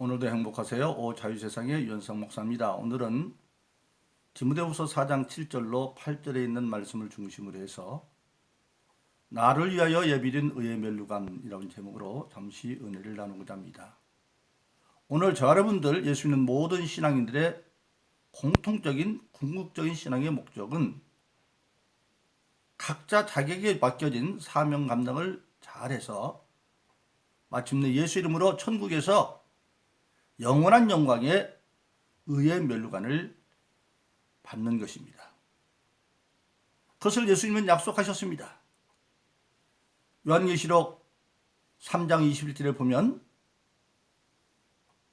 오늘도 행복하세요. 자유세상의 유현상 목사입니다. 오늘은 디모데후서 4장 7절로 8절에 있는 말씀을 중심으로 해서 나를 위하여 예비된 의의 면류관이라는 제목으로 잠시 은혜를 나누고자 합니다. 오늘 저 여러분들 예수 믿는 모든 신앙인들의 공통적인 궁극적인 신앙의 목적은 각자 자기에게 맡겨진 사명 감당을 잘해서 마침내 예수 이름으로 천국에서 영원한 영광의 의의 면류관을 받는 것입니다. 그것을 예수님은 약속하셨습니다. 요한계시록 3장 21절에 보면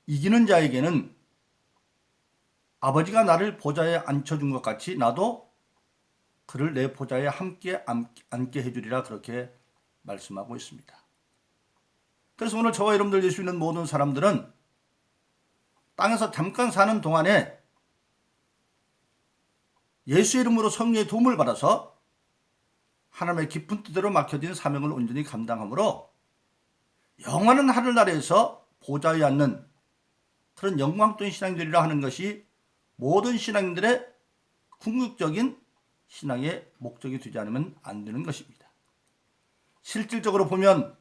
이기는 자에게는 아버지가 나를 보좌에 앉혀준 것 같이 나도 그를 내 보좌에 함께 앉게 해주리라, 그렇게 말씀하고 있습니다. 그래서 오늘 저와 여러분들 예수 믿는 모든 사람들은 땅에서 잠깐 사는 동안에 예수 이름으로 성령의 도움을 받아서 하나님의 깊은 뜻대로 맡겨진 사명을 온전히 감당함으로 영원한 하늘나라에서 보좌에 앉는 그런 영광된 신앙들이라 하는 것이 모든 신앙인들의 궁극적인 신앙의 목적이 되지 않으면 안 되는 것입니다. 실질적으로 보면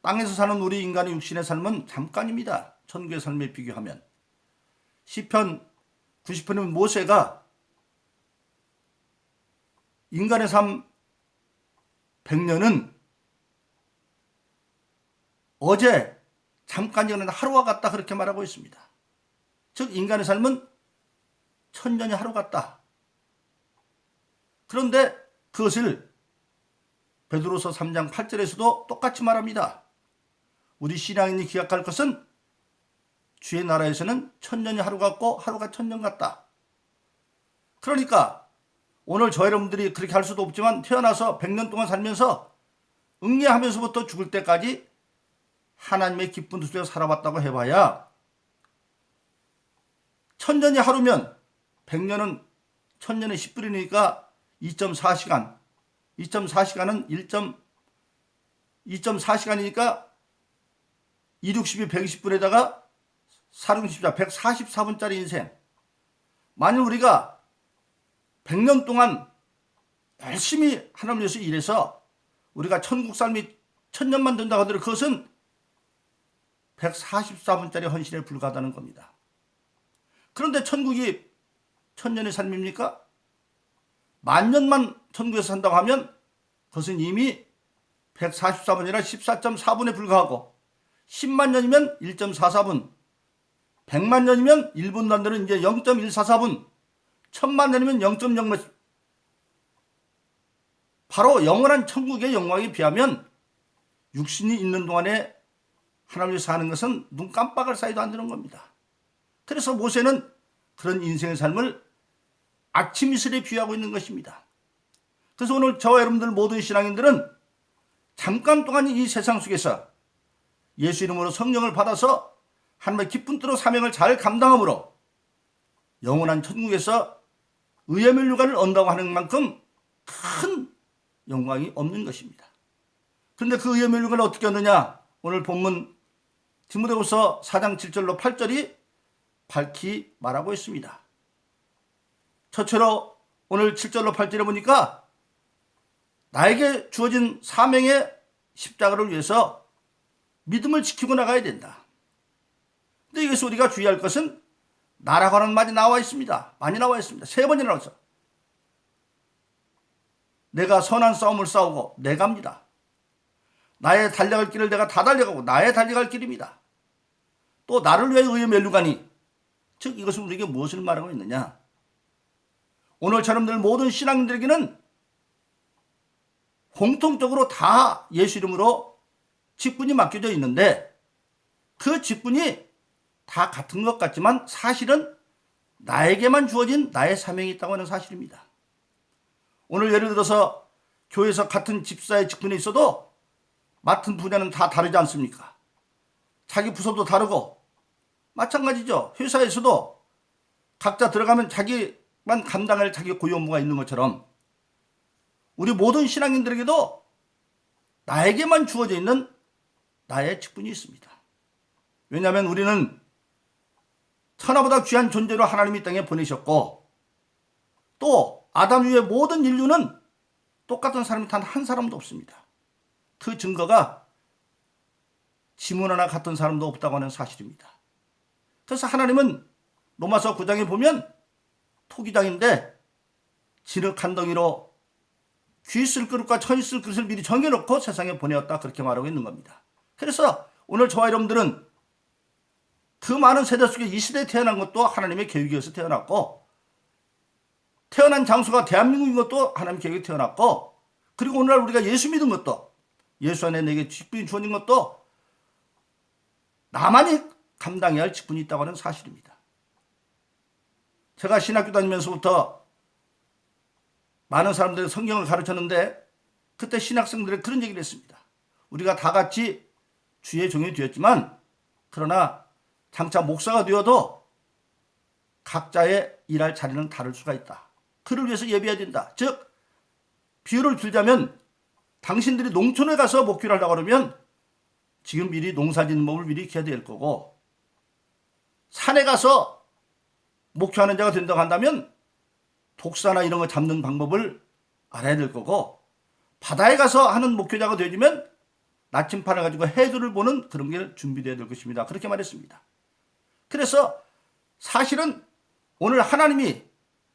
땅에서 사는 우리 인간의 육신의 삶은 잠깐입니다. 천국의 삶에 비교하면. 시편 90편은 모세가 인간의 삶 100년은 어제 잠깐 전에 하루와 같다, 그렇게 말하고 있습니다. 즉 인간의 삶은 1000년이 하루 같다. 그런데 그것을 베드로서 3장 8절에서도 똑같이 말합니다. 우리 신앙인이 기억할 것은 주의 나라에서는 1000년이 하루 같고 하루가 1000년 같다. 그러니까 오늘 저 여러분들이 그렇게 할 수도 없지만 태어나서 100년 동안 살면서 응애하면서부터 죽을 때까지 하나님의 기쁜 뜻대로 살아봤다고 해봐야 1000년이 하루면 100년은 1000년에 10분이니까 2.4시간, 2.4시간은 2.4시간이니까 260이 120분에다가 460자 144분짜리 인생. 만일 우리가 100년 동안 열심히 하나님 위해서 일해서 우리가 천국 삶이 1000년만 된다고 하더라도 그것은 144분짜리 헌신에 불과하다는 겁니다. 그런데 천국이 1000년의 삶입니까? 10,000년만 천국에서 산다고 하면 그것은 이미 144분이나 14.4분에 불과하고 10만 년이면 1.44분, 100만 년이면 1분도 안 되는 이제 0.144분, 1000만 년이면 0.0몇. 바로 영원한 천국의 영광에 비하면 육신이 있는 동안에 하나님을 사는 것은 눈 깜빡할 사이도 안 되는 겁니다. 그래서 모세는 그런 인생의 삶을 아침 이슬에 비유하고 있는 것입니다. 그래서 오늘 저와 여러분들 모든 신앙인들은 잠깐 동안 이 세상 속에서 예수 이름으로 성령을 받아서 하나님의 기쁜 뜻으로 사명을 잘 감당함으로 영원한 천국에서 의의 면류관을 얻는다고 하는 만큼 큰 영광이 없는 것입니다. 그런데 그 의의 면류관을 어떻게 얻느냐? 오늘 본문 디모데후서 4장 7절로 8절이 밝히 말하고 있습니다. 첫째로 오늘 7절로 8절에 보니까 나에게 주어진 사명의 십자가를 위해서 믿음을 지키고 나가야 된다. 근데 여기서 우리가 주의할 것은 나라고 하는 말이 나와 있습니다. 많이 나와 있습니다. 3번이나 나와서 내가 선한 싸움을 싸우고 내갑니다. 나의 달려갈 길을 내가 다 달려가고 나의 달려갈 길입니다. 또 나를 위해 의의 면류관이, 즉 이것은 우리에게 무엇을 말하고 있느냐? 오늘 저놈들 모든 신앙인들에게는 공통적으로 다 예수 이름으로 직분이 맡겨져 있는데 그 직분이 다 같은 것 같지만 사실은 나에게만 주어진 나의 사명이 있다고 하는 사실입니다. 오늘 예를 들어서 교회에서 같은 집사의 직분이 있어도 맡은 분야는 다 다르지 않습니까? 자기 부서도 다르고 마찬가지죠. 회사에서도 각자 들어가면 자기만 감당할 자기 고유 업무가 있는 것처럼 우리 모든 신앙인들에게도 나에게만 주어져 있는 나의 직분이 있습니다. 왜냐하면 우리는 천하보다 귀한 존재로 하나님이 땅에 보내셨고, 또 아담 이후의 모든 인류는 똑같은 사람이 단 한 사람도 없습니다. 그 증거가 지문 하나 같은 사람도 없다고 하는 사실입니다. 그래서 하나님은 로마서 9장에 보면 토기장인데 진흙 한 덩이로 귀 쓸 그릇과 천이 쓸 그릇을 미리 정해놓고 세상에 보내었다, 그렇게 말하고 있는 겁니다. 그래서 오늘 저와 여러분들은 그 많은 세대 속에 이 시대에 태어난 것도 하나님의 계획에서 태어났고, 태어난 장소가 대한민국인 것도 하나님의 계획에 태어났고, 그리고 오늘날 우리가 예수 믿은 것도, 예수 안에 내게 직분이 주어진 것도 나만이 감당해야 할 직분이 있다고 하는 사실입니다. 제가 신학교 다니면서부터 많은 사람들이 성경을 가르쳤는데, 그때 신학생들이 그런 얘기를 했습니다. 우리가 다 같이 주의 종이 되었지만, 그러나 장차 목사가 되어도 각자의 일할 자리는 다를 수가 있다. 그를 위해서 예비해야 된다. 즉, 비유를 들자면 당신들이 농촌에 가서 목회를 하려고 그러면 지금 미리 농사짓는 법을 미리 익혀야 될 거고, 산에 가서 목회하는 자가 된다고 한다면 독사나 이런 거 잡는 방법을 알아야 될 거고, 바다에 가서 하는 목회자가 되려면 나침판을 가지고 해들을 보는 그런 게 준비되어야 될 것입니다. 그렇게 말했습니다. 그래서 사실은 오늘 하나님이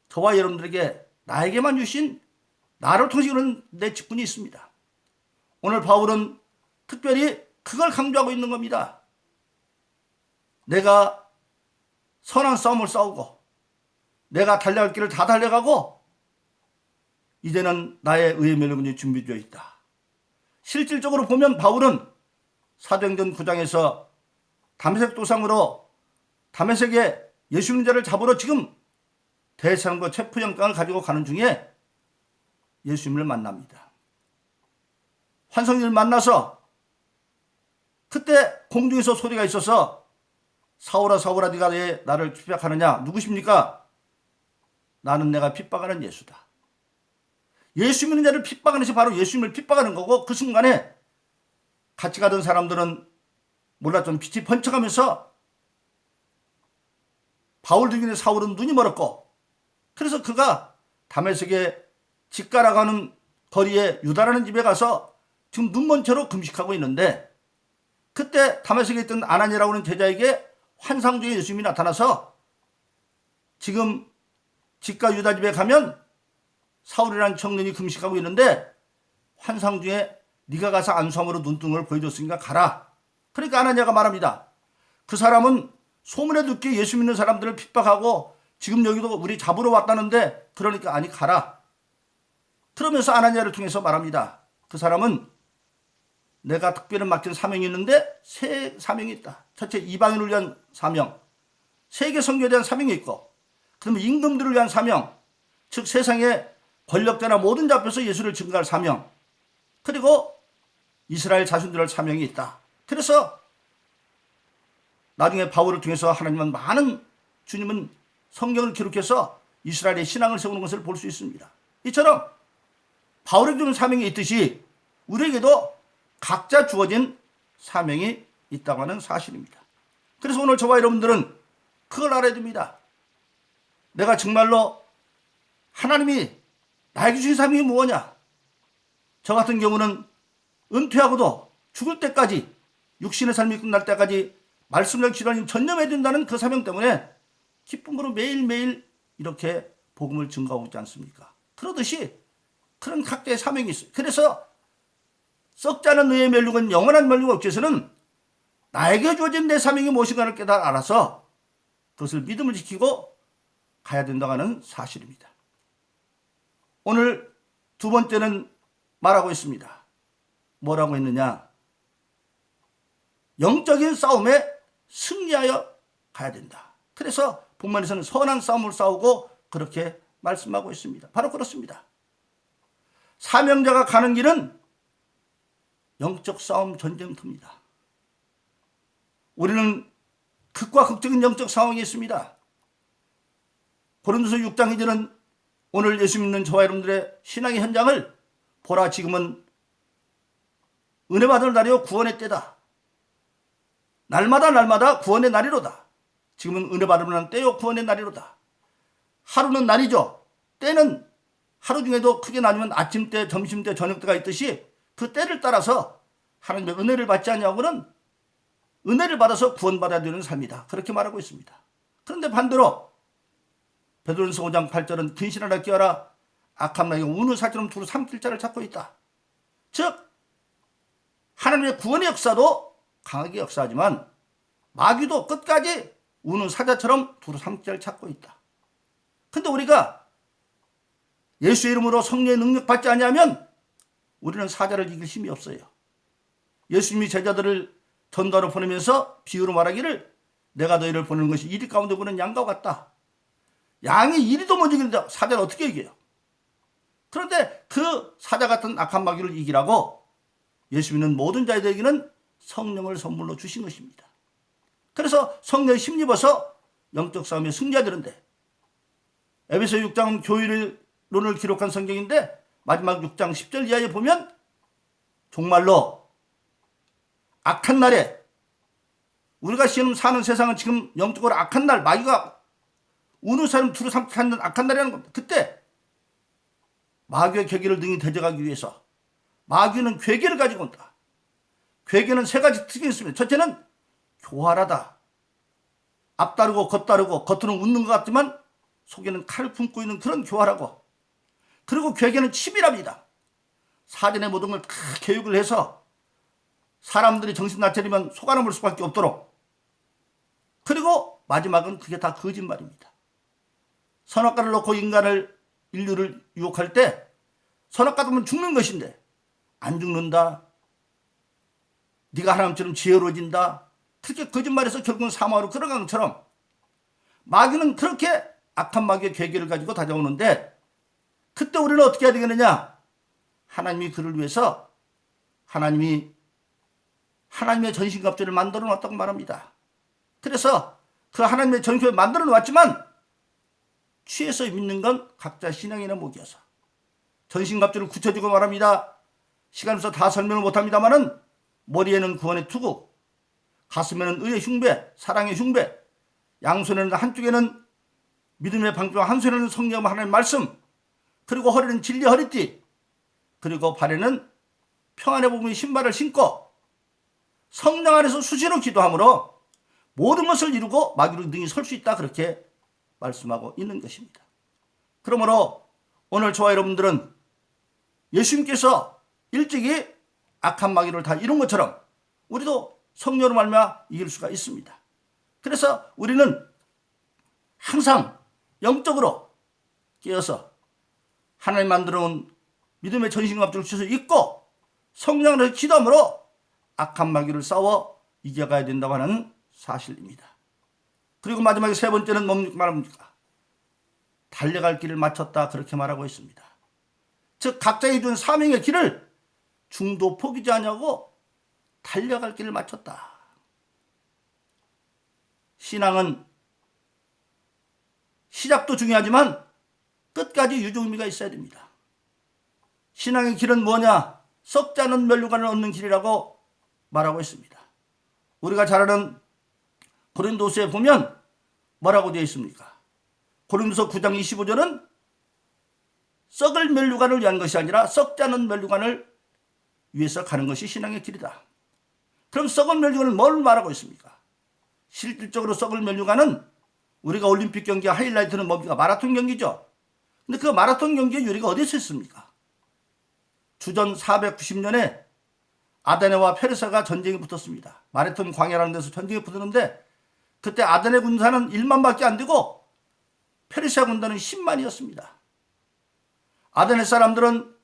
저와 여러분들에게 나에게만 주신, 나를 통해서 이런 내 직분이 있습니다. 오늘 바울은 특별히 그걸 강조하고 있는 겁니다. 내가 선한 싸움을 싸우고, 내가 달려갈 길을 다 달려가고, 이제는 나의 의의 멸류관이 준비되어 있다. 실질적으로 보면 바울은 사도행전 9장에서 다메섹 도상으로 다메섹에 예수 믿는 자를 잡으러 지금 대사령과 체포영장을 가지고 가는 중에 예수님을 만납니다. 환상을 만나서 그때 공중에서 소리가 있어서 사울아 사울아 네가 왜 나를 핍박하느냐, 누구십니까? 나는 내가 핍박하는 예수다. 예수 믿는 자를 핍박하는 것이 바로 예수님을 핍박하는 거고, 그 순간에 같이 가던 사람들은 몰라 좀 빛이 번쩍하면서 바울 등인의 사울은 눈이 멀었고, 그래서 그가 다메섹에 직가라고 하는 거리에 유다라는 집에 가서 지금 눈먼 채로 금식하고 있는데, 그때 다메섹에 있던 아나니라고 하는 제자에게 환상 중에 예수님이 나타나서 지금 직가 유다 집에 가면 사울이라는 청년이 금식하고 있는데 환상 중에 네가 가서 안수함으로 눈등을 보여줬으니까 가라. 그러니까 아나니아가 말합니다. 그 사람은 소문에 듣기에 예수 믿는 사람들을 핍박하고 지금 여기도 우리 잡으러 왔다는데, 그러니까 아니 가라. 그러면서 아나니아를 통해서 말합니다. 그 사람은 내가 특별히 맡긴 사명이 있는데 세 사명이 있다. 첫째, 이방인을 위한 사명, 세계 선교에 대한 사명이 있고, 그다음에 임금들을 위한 사명, 즉 세상의 권력자나 모든 자 앞에서 예수를 증거할 사명, 그리고 이스라엘 자손들을 사명이 있다. 그래서 나중에 바울을 통해서 하나님은 많은, 주님은 성경을 기록해서 이스라엘의 신앙을 세우는 것을 볼 수 있습니다. 이처럼 바울에게 주는 사명이 있듯이 우리에게도 각자 주어진 사명이 있다고 하는 사실입니다. 그래서 오늘 저와 여러분들은 그걸 알아야 됩니다. 내가 정말로 하나님이 나에게 주신 사명이 무엇이냐? 저 같은 경우는 은퇴하고도 죽을 때까지, 육신의 삶이 끝날 때까지 말씀을 기도하는 전념해야 된다는 그 사명 때문에 기쁨으로 매일매일 이렇게 복음을 증거하고 있지 않습니까? 그러듯이 그런 각자의 사명이 있어요. 그래서 썩지 않은 의의 멸류관, 영원한 멸류관 업체에서는 나에게 주어진 내 사명이 무엇인가를 깨달아 알아서 그것을 믿음을 지키고 가야 된다고 하는 사실입니다. 오늘 두 번째는 말하고 있습니다. 뭐라고 했느냐? 영적인 싸움에 승리하여 가야 된다. 그래서 본문에서는 선한 싸움을 싸우고 그렇게 말씀하고 있습니다. 바로 그렇습니다. 사명자가 가는 길은 영적 싸움 전쟁터입니다. 우리는 극과 극적인 영적 상황이 있습니다. 고린도서 6장 이제는 오늘 예수 믿는 저와 여러분들의 신앙의 현장을 보라, 지금은 은혜 받을 날이요 구원의 때다. 날마다 구원의 날이로다. 지금은 은혜 받으면 때요 구원의 날이로다. 하루는 날이죠. 때는 하루 중에도 크게 나누면 아침 때, 점심 때, 저녁 때가 있듯이 그 때를 따라서 하나님의 은혜를 받지 않냐고는 은혜를 받아서 구원받아야 되는 삶이다. 그렇게 말하고 있습니다. 그런데 반대로 베드로전서 5장 8절은 근신하라 깨어라 악한 마귀가 우는 사처럼 두루 삼킬 자를 찾고 있다. 즉 하나님의 구원의 역사도 강하게 역사하지만 마귀도 끝까지 우는 사자처럼 두루 삼킬 자를 찾고 있다. 근데 우리가 예수의 이름으로 성령의 능력 받지 않냐면 우리는 사자를 이길 힘이 없어요. 예수님이 제자들을 전도하러 보내면서 비유로 말하기를 내가 너희를 보내는 것이 이리 가운데 보는 양과 같다. 양이 이리도 못 이기는데 사자를 어떻게 이겨요? 그런데 그 사자 같은 악한 마귀를 이기라고 예수 믿는 모든 자들에게는 성령을 선물로 주신 것입니다. 그래서 성령에 힘입어서 영적 싸움에 승리해야 되는데 에베소 6장은 교회론을 기록한 성경인데 마지막 6장 10절 이하에 보면 정말로 악한 날에 우리가 지금 사는 세상은 지금 영적으로 악한 날, 마귀가 우는 사람 두루 삼키게 하는 악한 날이라는 겁니다. 그때 마귀의 괴계를 능히 대적하기 위해서 마귀는 괴계를 가지고 온다. 괴계는 세 가지 특징이 있습니다. 첫째는 교활하다. 앞다르고 겉다르고 겉으로는 웃는 것 같지만 속에는 칼을 품고 있는 그런 교활하고, 그리고 괴계는 치밀합니다. 사전에 모든 걸 다 교육을 해서 사람들이 정신 나차리면 속아넘을 수밖에 없도록, 그리고 마지막은 그게 다 거짓말입니다. 선악과를 놓고 인류를 유혹할 때 선악과면 죽는 것인데 안 죽는다. 네가 하나님처럼 지혜로워진다. 그렇게 거짓말해서 결국은 사망으로 끌어간 것처럼 마귀는 그렇게 악한 마귀의 괴계를 가지고 다가오는데, 그때 우리는 어떻게 해야 되겠느냐? 하나님이 그를 위해서 하나님의 전신갑주를 만들어 놨다고 말합니다. 그래서 그 하나님의 전신갑주를 만들어 놨지만 취해서 믿는 건 각자 신앙이나 목이어서 전신갑주를 굳혀주고 말합니다. 시간 없어 다 설명을 못합니다만은 머리에는 구원의 투구, 가슴에는 의의 흉배, 사랑의 흉배, 양손에는 한쪽에는 믿음의 방패와 한 손에는 성령과 하나님의 말씀, 그리고 허리는 진리의 허리띠, 그리고 발에는 평안의 복음의 신발을 신고 성령 안에서 수시로 기도함으로 모든 것을 이루고 마귀로 능히 설 수 있다. 그렇게 말씀하고 있는 것입니다. 그러므로 오늘 저와 여러분들은 예수님께서 일찍이 악한 마귀를 다 이룬 것처럼 우리도 성령으로 말미암아 이길 수가 있습니다. 그래서 우리는 항상 영적으로 깨어서 하나님 만들어 놓은 믿음의 전신갑주를 주셔서 입고 성령으로 기도함으로 악한 마귀를 싸워 이겨가야 된다고 하는 사실입니다. 그리고 마지막에 세 번째는 뭡니까 말합니까? 달려갈 길을 마쳤다. 그렇게 말하고 있습니다. 즉 각자에게 준 사명의 길을 중도 포기지 않냐고 달려갈 길을 마쳤다. 신앙은 시작도 중요하지만 끝까지 유종의미가 있어야 됩니다. 신앙의 길은 뭐냐? 썩지 않은 면류관을 얻는 길이라고 말하고 있습니다. 우리가 잘 아는 고린도서에 보면 뭐라고 되어 있습니까? 고린도서 9장 25절은 썩을 면류관을 위한 것이 아니라 썩지 않은 면류관을 위해서 가는 것이 신앙의 길이다. 그럼 썩은 면류관은 뭘 말하고 있습니까? 실질적으로 썩을 면류관은 우리가 올림픽 경기 하이라이트는 뭡니까? 마라톤 경기죠. 근데 그 마라톤 경기의 유래가 어디서 있습니까? 주전 490년에 아데네와 페르시아가 전쟁이 붙었습니다. 마라톤 광야라는 데서 전쟁이 붙었는데 그때 아데네 군사는 1만밖에 안 되고 페르시아 군단은 10만이었습니다. 아데네 사람들은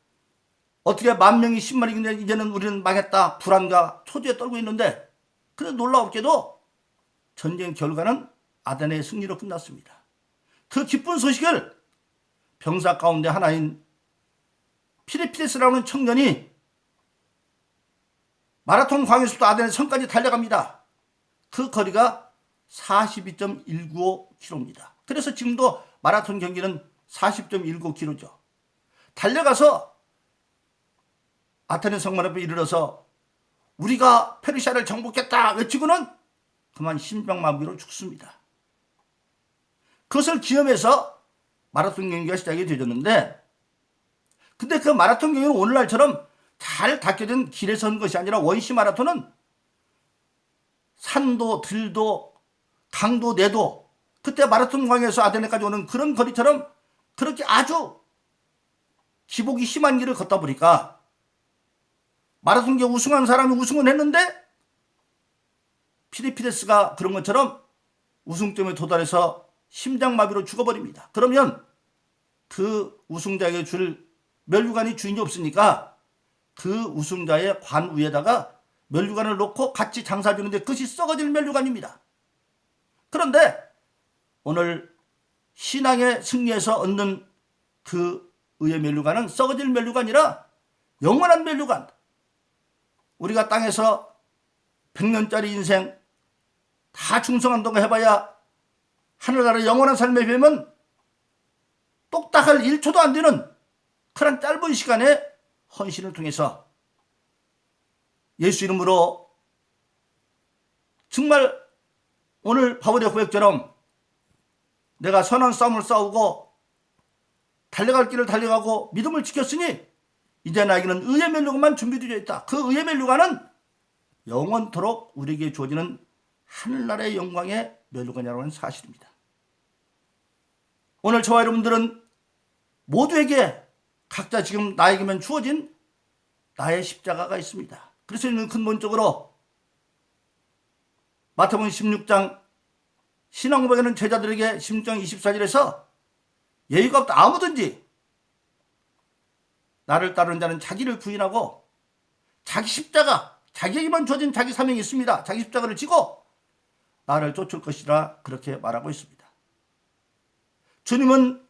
어떻게 10,000명이 10만이겠냐, 이제는 우리는 망했다, 불안과 초조에 떨고 있는데, 그런데 놀라웠게도 전쟁 결과는 아데네의 승리로 끝났습니다. 그 기쁜 소식을 병사 가운데 하나인 피리피데스라는 청년이 마라톤 광에서부터 아데네 성까지 달려갑니다. 그 거리가 42.195km입니다. 그래서 지금도 마라톤 경기는 40.195km죠. 달려가서 아테네 성문 앞에 이르러서 우리가 페르시아를 정복했다 외치고는 그만 심장마비로 죽습니다. 그것을 기념해서 마라톤 경기가 시작이 되었는데, 근데 그 마라톤 경기는 오늘날처럼 잘 닦여진 길에서 한 것이 아니라 원시 마라톤은 산도 들도 강도 내도, 그때 마라톤 광에서 아테네까지 오는 그런 거리처럼 그렇게 아주 기복이 심한 길을 걷다 보니까 마라톤 경기 우승한 사람이 우승은 했는데 피리피데스가 그런 것처럼 우승점에 도달해서 심장마비로 죽어버립니다. 그러면 그 우승자에게 줄 면류관이 주인이 없으니까 그 우승자의 관 위에다가 면류관을 놓고 같이 장사 주는데 그것이 썩어질 면류관입니다. 그런데 오늘 신앙의 승리에서 얻는 그 의의 면류관은 썩어질 면류관이라 영원한 면류관. 우리가 땅에서 100년짜리 인생 다 충성한다고 해봐야 하늘나라 영원한 삶에 비하면 똑딱할 1초도 안 되는 그런 짧은 시간에 헌신을 통해서 예수 이름으로 정말 오늘 바울의 고백처럼 내가 선한 싸움을 싸우고 달려갈 길을 달려가고 믿음을 지켰으니 이제 나에게는 의의 면류관만 준비되어 있다. 그 의의 면류관은 영원토록 우리에게 주어지는 하늘나라의 영광의 면류관이라고 하는 사실입니다. 오늘 저와 여러분들은 모두에게 각자 지금 나에게만 주어진 나의 십자가가 있습니다. 그래서 이는 근본적으로 마태복음 16장 신앙고백에는 제자들에게 16장 24절에서 예의가 없다. 아무든지 나를 따르는 자는 자기를 부인하고 자기 십자가, 자기에게만 주어진 자기 사명이 있습니다. 자기 십자가를 지고 나를 쫓을 것이라 그렇게 말하고 있습니다. 주님은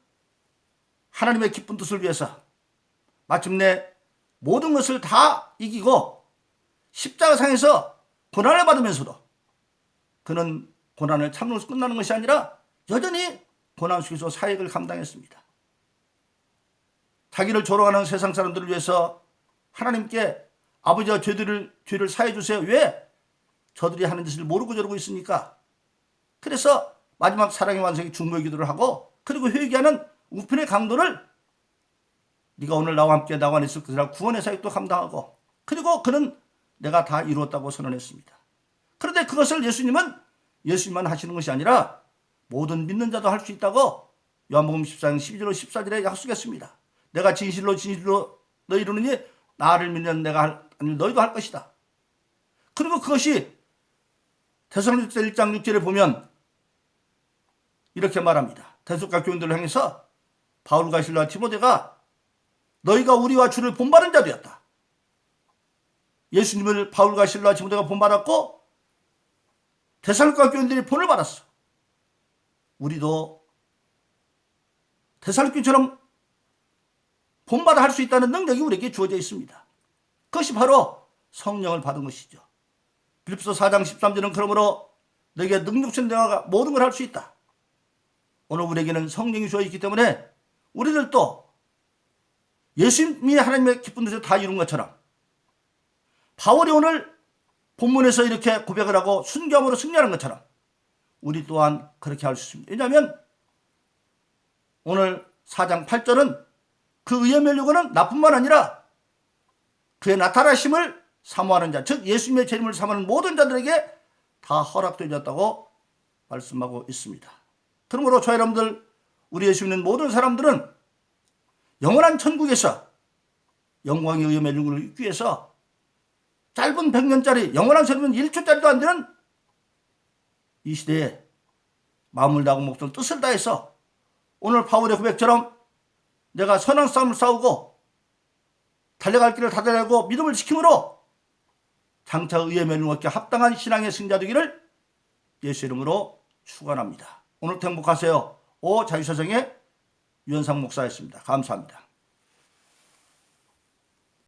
하나님의 기쁜 뜻을 위해서 마침내 모든 것을 다 이기고 십자가상에서 고난을 받으면서도 그는 고난을 참으면서 끝나는 것이 아니라 여전히 고난 속에서 사역을 감당했습니다. 자기를 조롱하는 세상 사람들을 위해서 하나님께 아버지와 죄를 사해 주세요. 왜? 저들이 하는 짓을 모르고 저러고 있으니까. 그래서 마지막 사랑의 완성의 중보의 기도를 하고 그리고 회개하는 우편의 강도를 네가 오늘 나와 함께 나와 있을 것이라 구원의 사역도 감당하고 그리고 그는 내가 다 이루었다고 선언했습니다. 그런데 그것을 예수님만 하시는 것이 아니라 모든 믿는 자도 할 수 있다고 요한복음 14장 12절 14절에 약속했습니다. 내가 진실로 너 이루느니 나를 믿는 내가 아니 너희도 할 것이다. 그리고 그것이 데살로니가서 1장 6절에 보면 이렇게 말합니다. 데살로니가 교인들을 향해서 바울과 실라와 디모데가 너희가 우리와 주를 본받은 자 되었다. 예수님을 바울과 실라와 디모데가 본받았고 데살로니가 교인들이 본을 받았어. 우리도 데살로니가처럼 본받아 할 수 있다는 능력이 우리에게 주어져 있습니다. 그것이 바로 성령을 받은 것이죠. 빌립보서 4장 13절은 그러므로 너에게 능력된 내가 모든 걸 할 수 있다. 오늘 우리에게는 성령이 주어 있기 때문에 우리들도 예수님이 하나님의 기쁜 뜻을 다 이룬 것처럼 바울이 오늘 본문에서 이렇게 고백을 하고 순교함으로 승리하는 것처럼 우리 또한 그렇게 할 수 있습니다. 왜냐하면 오늘 4장 8절은 그 의의 면류관은 나뿐만 아니라 그의 나타나심을 사모하는 자, 즉 예수님의 재림을 사모하는 모든 자들에게 다 허락되어졌다고 말씀하고 있습니다. 그러므로 저 여러분들, 우리 예수 믿는 모든 사람들은 영원한 천국에서 영광의 의의 면류관을 입기 위해서 짧은 100년짜리 영원한 삶은 1초짜리도 안 되는 이 시대에 마음을 다하고 목숨을 뜻을 다해서 오늘 바울의 고백처럼 내가 선한 싸움을 싸우고 달려갈 길을 다 달려가고 믿음을 지킴으로 장차 의의 면류관께 합당한 신앙의 승자 되기를 예수 이름으로 축원합니다. 오늘도 행복하세요. 오 자유사정의 유현상 목사였습니다. 감사합니다.